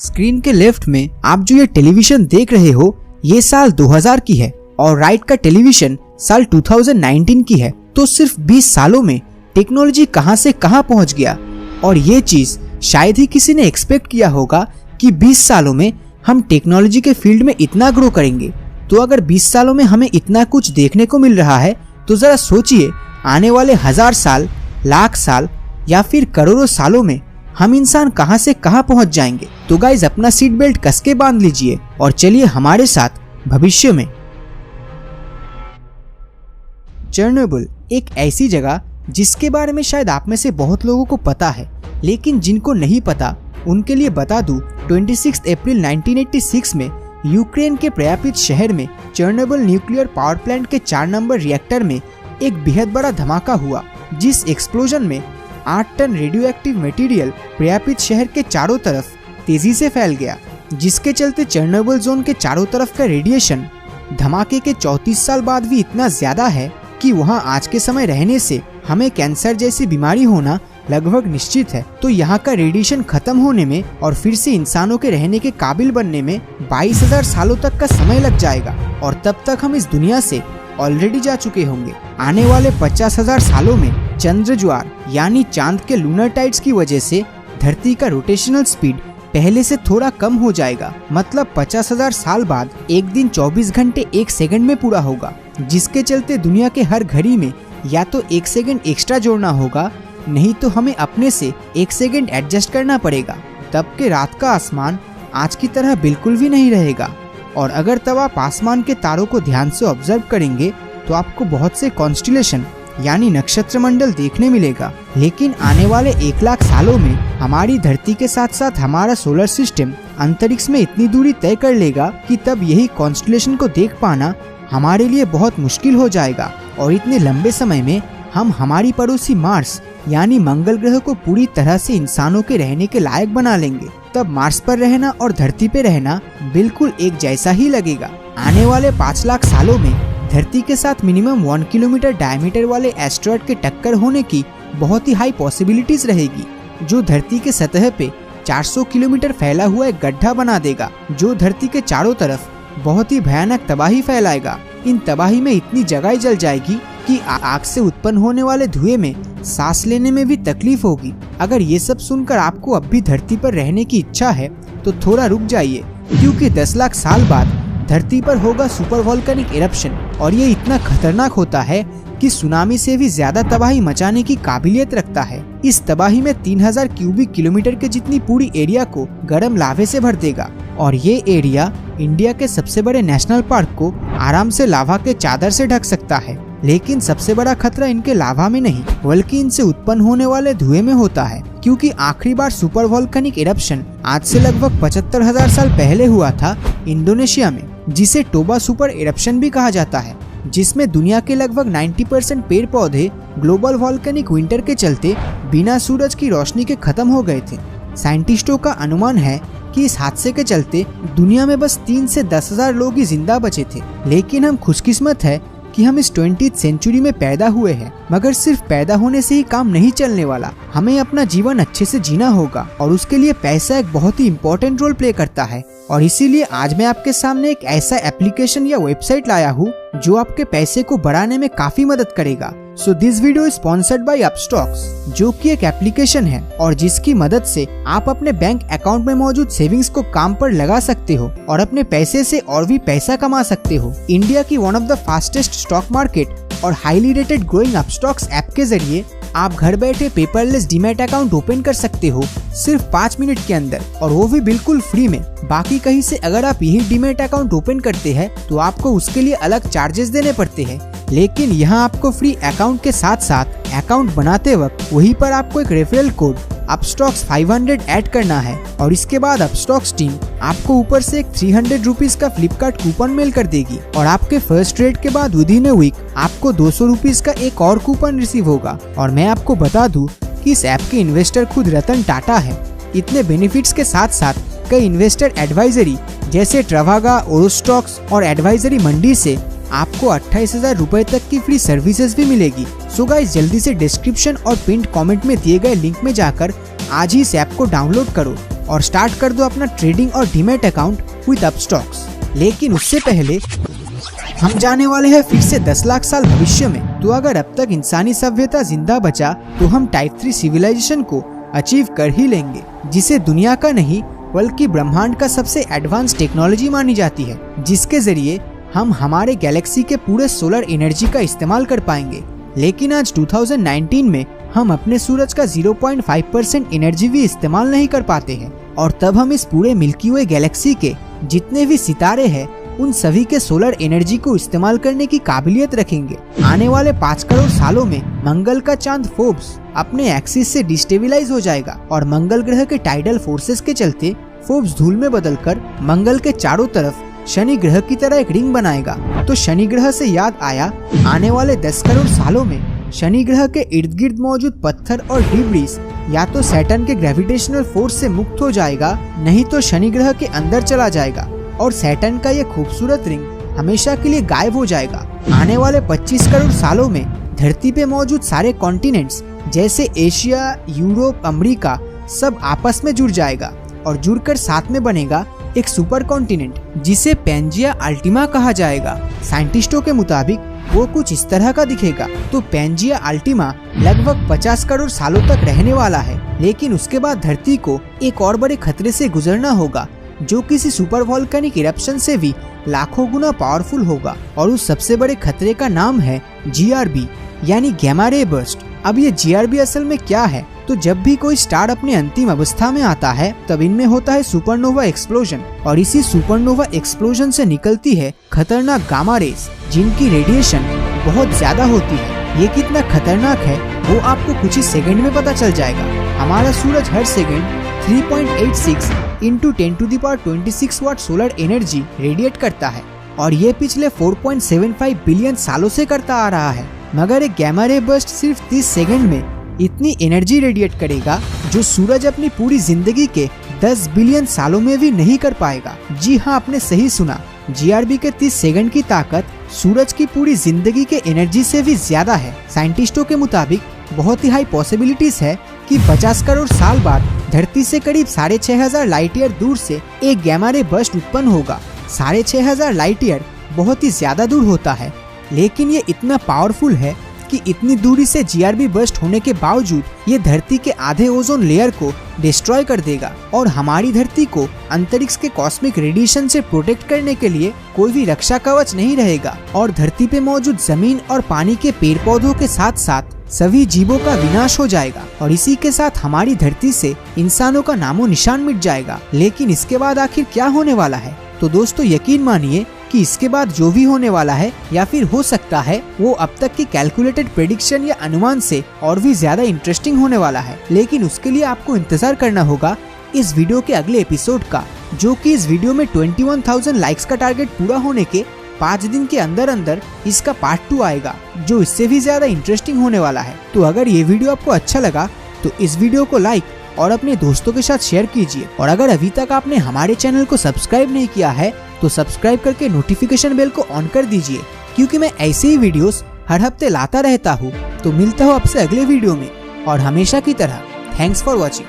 Screen के left में आप जो ये टेलीविजन देख रहे हो ये साल 2000 की है और राइट का टेलीविजन साल 2019 की है। तो सिर्फ 20 सालों में टेक्नोलॉजी कहां से कहां पहुंच गया। और ये चीज शायद ही किसी ने एक्सपेक्ट किया होगा कि 20 सालों में हम टेक्नोलॉजी के फील्ड में इतना ग्रो करेंगे। तो अगर 20 सालों में हमें इतना कुछ देखने को मिल रहा है तो जरा सोचिए आने वाले 1000 साल, लाख साल या फिर करोड़ों सालों में हम इंसान कहां से कहां पहुंच जाएंगे। तो गाइज अपना सीट बेल्ट कस के बांध लीजिए और चलिए हमारे साथ भविष्य में। चेरनोबिल एक ऐसी जगह जिसके बारे में शायद आप में से बहुत लोगों को पता है, लेकिन जिनको नहीं पता उनके लिए बता दूं 26 अप्रैल 1986 में यूक्रेन के प्रयापित शहर में चेरनोबिल न्यूक्लियर पावर प्लांट के 4 नंबर रिएक्टर में एक बेहद बड़ा धमाका हुआ, जिस एक्सप्लोजन में 8 टन रेडियो एक्टिव मटेरियल प्रयापित शहर के चारों तरफ तेजी से फैल गया, जिसके चलते चेरनोबिल जोन के चारों तरफ का रेडिएशन धमाके के 34 साल बाद भी इतना ज्यादा है कि वहां आज के समय रहने से हमें कैंसर जैसी बीमारी होना लगभग निश्चित है। तो यहाँ का रेडिएशन खत्म होने में और फिर से इंसानों के रहने के काबिल बनने में 22,000 सालों तक का समय लग जाएगा और तब तक हम इस दुनिया से ऑलरेडी जा चुके होंगे। आने वाले 50,000 सालों में चंद्र ज्वार यानी चांद के लूनर टाइड्स की वजह से धरती का रोटेशनल स्पीड पहले से थोड़ा कम हो जाएगा। मतलब 50,000 साल बाद एक दिन 24 घंटे 1 सेकंड में पूरा होगा, जिसके चलते दुनिया के हर घड़ी में या तो 1 सेकंड एक्स्ट्रा जोड़ना होगा, नहीं तो हमें अपने से 1 सेकंड एडजस्ट करना पड़ेगा। तब के रात का आसमान आज की तरह बिल्कुल भी नहीं रहेगा। और अगर तब आप आसमान के तारों को ध्यान से ऑब्जर्व करेंगे तो आपको बहुत से कॉन्स्टिलेशन यानी नक्षत्र मंडल देखने मिलेगा। लेकिन आने वाले 1 लाख सालों में हमारी धरती के साथ साथ हमारा सोलर सिस्टम अंतरिक्ष में इतनी दूरी तय कर लेगा कि तब यही कॉन्स्टिलेशन को देख पाना हमारे लिए बहुत मुश्किल हो जाएगा। और इतने लंबे समय में हम हमारी पड़ोसी मार्स यानी मंगल ग्रह को पूरी तरह से इंसानों के रहने के लायक बना लेंगे। तब मार्स पर रहना और धरती पे रहना बिल्कुल एक जैसा ही लगेगा। आने वाले 5 लाख सालों में धरती के साथ मिनिमम 1 किलोमीटर डायमीटर वाले एस्टेरॉयड के टक्कर होने की बहुत ही हाई पॉसिबिलिटीज रहेगी, जो धरती के सतह पे 400 किलोमीटर फैला हुआ एक गड्ढा बना देगा, जो धरती के चारों तरफ बहुत ही भयानक तबाही फैलाएगा। इन तबाही में इतनी जगह जल जाएगी कि आग से उत्पन्न होने वाले धुएं में सांस लेने में भी तकलीफ होगी। अगर ये सब सुनकर आपको अब भी धरती पर रहने की इच्छा है तो थोड़ा रुक जाइए, क्योंकि 10 लाख साल बाद धरती पर होगा सुपर वोल्केनिक इरप्शन और ये इतना खतरनाक होता है कि सुनामी से भी ज्यादा तबाही मचाने की काबिलियत रखता है। इस तबाही में 3000 क्यूबिक किलोमीटर के जितनी पूरी एरिया को गर्म लावे से भर देगा और ये एरिया इंडिया के सबसे बड़े नेशनल पार्क को आराम से लावा के चादर से ढक सकता है। लेकिन सबसे बड़ा खतरा इनके लावा में नहीं बल्कि इनसे उत्पन्न होने वाले धुएं में होता है, क्योंकि आखिरी बार सुपर वोल्केनिक इरप्शन आज से लगभग 75,000 साल पहले हुआ था इंडोनेशिया में, जिसे टोबा सुपर इरप्शन भी कहा जाता है, जिसमें दुनिया के लगभग 90% पेड़ पौधे ग्लोबल वोल्केनिक विंटर के चलते बिना सूरज की रोशनी के खत्म हो गए थे। साइंटिस्टों का अनुमान है कि इस हादसे के चलते दुनिया में बस 3 से 10,000 लोग ही जिंदा बचे थे। लेकिन हम खुशकिस्मत है कि हम इस 20th सेंचुरी में पैदा हुए हैं। मगर सिर्फ पैदा होने से ही काम नहीं चलने वाला, हमें अपना जीवन अच्छे से जीना होगा और उसके लिए पैसा एक बहुत ही इम्पोर्टेंट रोल प्ले करता है। और इसीलिए आज मैं आपके सामने एक ऐसा एप्लीकेशन या वेबसाइट लाया हूँ जो आपके पैसे को बढ़ाने में काफी मदद करेगा। So this video is sponsored by Upstox, जो कि एक एप्लीकेशन है और जिसकी मदद से आप अपने बैंक अकाउंट में मौजूद सेविंग्स को काम पर लगा सकते हो और अपने पैसे से और भी पैसा कमा सकते हो। इंडिया की one of the fastest stock market और highly rated growing Upstox app के जरिए आप घर बैठे पेपरलेस डीमैट अकाउंट ओपन कर सकते हो सिर्फ 5 मिनट के अंदर, और वो भी बिल्कुल फ्री में। बाकी कहीं से अगर आप यही डीमैट अकाउंट ओपन करते हैं तो आपको उसके लिए अलग चार्जेस देने पड़ते हैं। लेकिन यहाँ आपको फ्री अकाउंट के साथ साथ अकाउंट बनाते वक्त वहीं पर आपको एक रेफरल कोड अपस्टॉक्स 500 ऐड करना है और इसके बाद अपस्टॉक्स टीम आपको ऊपर से एक 300 रुपीज का फ्लिपकार्ट कूपन मेल कर देगी और आपके फर्स्ट ट्रेड के बाद विद इन अ वीक आपको 200 रुपीज का एक और कूपन रिसीव होगा। और मैं आपको बता दूं कि इस ऐप के इन्वेस्टर खुद रतन टाटा है। इतने बेनिफिट्स के साथ साथ कई इन्वेस्टर एडवाइजरी जैसे ट्रवागा, ओरोस्टॉक्स और एडवाइजरी मंडी से आपको 28,000 रुपए तक की फ्री सर्विसेज भी मिलेगी। सो गाइस जल्दी से डिस्क्रिप्शन और पिन कमेंट में दिए गए लिंक में जाकर आज ही इस ऐप को डाउनलोड करो और स्टार्ट कर दो अपना ट्रेडिंग और डीमैट अकाउंट विद अपस्टॉक्स। लेकिन उससे पहले हम जाने वाले हैं फिर से 10 लाख साल भविष्य में। तो अगर अब तक इंसानी सभ्यता जिंदा बचा तो हम टाइप 3 सिविलाइजेशन को अचीव कर ही लेंगे, जिसे दुनिया का नहीं बल्कि ब्रह्मांड का सबसे एडवांस टेक्नोलॉजी मानी जाती है, जिसके जरिए हम हमारे गैलेक्सी के पूरे सोलर एनर्जी का इस्तेमाल कर पाएंगे। लेकिन आज 2019 में हम अपने सूरज का 0.5% एनर्जी भी इस्तेमाल नहीं कर पाते हैं, और तब हम इस पूरे मिल्की वे गैलेक्सी के जितने भी सितारे हैं उन सभी के सोलर एनर्जी को इस्तेमाल करने की काबिलियत रखेंगे। आने वाले 5 करोड़ सालों में मंगल का चांद फोर्ब्स अपने एक्सिस से डिस्टेबिलाइज हो जाएगा और मंगल ग्रह के टाइडल फोर्सेस के चलते फोर्ब्स धूल में बदलकर मंगल के चारों तरफ शनि ग्रह की तरह एक रिंग बनाएगा। तो शनि ग्रह से याद आया, आने वाले 10 करोड़ सालों में शनि ग्रह के इर्द गिर्द मौजूद पत्थर और डिब्रीज या तो सैटर्न के ग्रेविटेशनल फोर्स से मुक्त हो जाएगा, नहीं तो शनि ग्रह के अंदर चला जाएगा और सैटर्न का ये खूबसूरत रिंग हमेशा के लिए गायब हो जाएगा। आने वाले 25 करोड़ सालों में धरती पे मौजूद सारे कॉन्टिनेंट्स जैसे एशिया, यूरोप, अमेरिका सब आपस में जुड़ जाएगा और जुड़कर साथ में बनेगा एक सुपर कॉन्टिनेंट जिसे पैंजिया अल्टीमा कहा जाएगा। साइंटिस्टों के मुताबिक वो कुछ इस तरह का दिखेगा। तो पैंजिया अल्टीमा लगभग 50 करोड़ सालों तक रहने वाला है, लेकिन उसके बाद धरती को एक और बड़े खतरे से गुजरना होगा जो किसी सुपर वोल्केनिक इरप्शन से भी लाखों गुना पावरफुल होगा, और उस सबसे बड़े खतरे का नाम है GRB यानी गैमा रे बर्स्ट। अब ये GRB असल में क्या है? तो जब भी कोई स्टार अपने अंतिम अवस्था में आता है तब इनमें होता है सुपरनोवा एक्सप्लोजन, और इसी सुपरनोवा एक्सप्लोजन से निकलती है खतरनाक गामा रेस जिनकी रेडिएशन बहुत ज्यादा होती है। ये कितना खतरनाक है वो आपको कुछ ही सेकंड में पता चल जाएगा। हमारा सूरज हर second 3.86 × 10⁻26 watt solar energy radiate करता है, और ये पिछले 4.75 बिलियन सालों से करता आ रहा है। मगर एक गैमा रे बर्स्ट सिर्फ 30 सेकंड में इतनी एनर्जी रेडिएट करेगा जो सूरज अपनी पूरी जिंदगी के 10 बिलियन सालों में भी नहीं कर पाएगा। जी हाँ, आपने सही सुना, GRB के 30 सेकंड की ताकत सूरज की पूरी जिंदगी के एनर्जी से भी ज्यादा है। साइंटिस्टों के मुताबिक बहुत ही हाई पॉसिबिलिटीज है कि 50 करोड़ साल बाद धरती से करीब 6500 लाइट ईयर दूर से एक गैमा रे बर्स्ट उत्पन्न होगा। 6500 लाइट ईयर बहुत ही ज्यादा दूर होता है, लेकिन ये इतना पावरफुल है कि इतनी दूरी से GRB बर्स्ट होने के बावजूद ये धरती के आधे ओजोन लेयर को डिस्ट्रॉय कर देगा, और हमारी धरती को अंतरिक्ष के कॉस्मिक रेडिएशन से प्रोटेक्ट करने के लिए कोई भी रक्षा कवच नहीं रहेगा, और धरती पे मौजूद जमीन और पानी के पेड़ पौधों के साथ साथ सभी जीवों का विनाश हो जाएगा, और इसी के साथ हमारी धरती से इंसानों का नामो निशान मिट जाएगा। लेकिन इसके बाद आखिर क्या होने वाला है? तो दोस्तों यकीन मानिए कि इसके बाद जो भी होने वाला है या फिर हो सकता है वो अब तक की कैलकुलेटेड प्रेडिक्शन या अनुमान से और भी ज्यादा इंटरेस्टिंग होने वाला है। लेकिन उसके लिए आपको इंतजार करना होगा इस वीडियो के अगले एपिसोड का, जो कि इस वीडियो में 21,000 लाइक्स का टारगेट पूरा होने के 5 दिन के अंदर अंदर इसका पार्ट 2 आएगा, जो इससे भी ज्यादा इंटरेस्टिंग होने वाला है। तो अगर ये वीडियो आपको अच्छा लगा तो इस वीडियो को लाइक और अपने दोस्तों के साथ शेयर कीजिए, और अगर अभी तक आपने हमारे चैनल को सब्सक्राइब नहीं किया है तो सब्सक्राइब करके नोटिफिकेशन बेल को ऑन कर दीजिए, क्योंकि मैं ऐसे ही वीडियोस हर हफ्ते लाता रहता हूँ। तो मिलता हूँ आपसे अगले वीडियो में, और हमेशा की तरह थैंक्स फॉर वॉचिंग।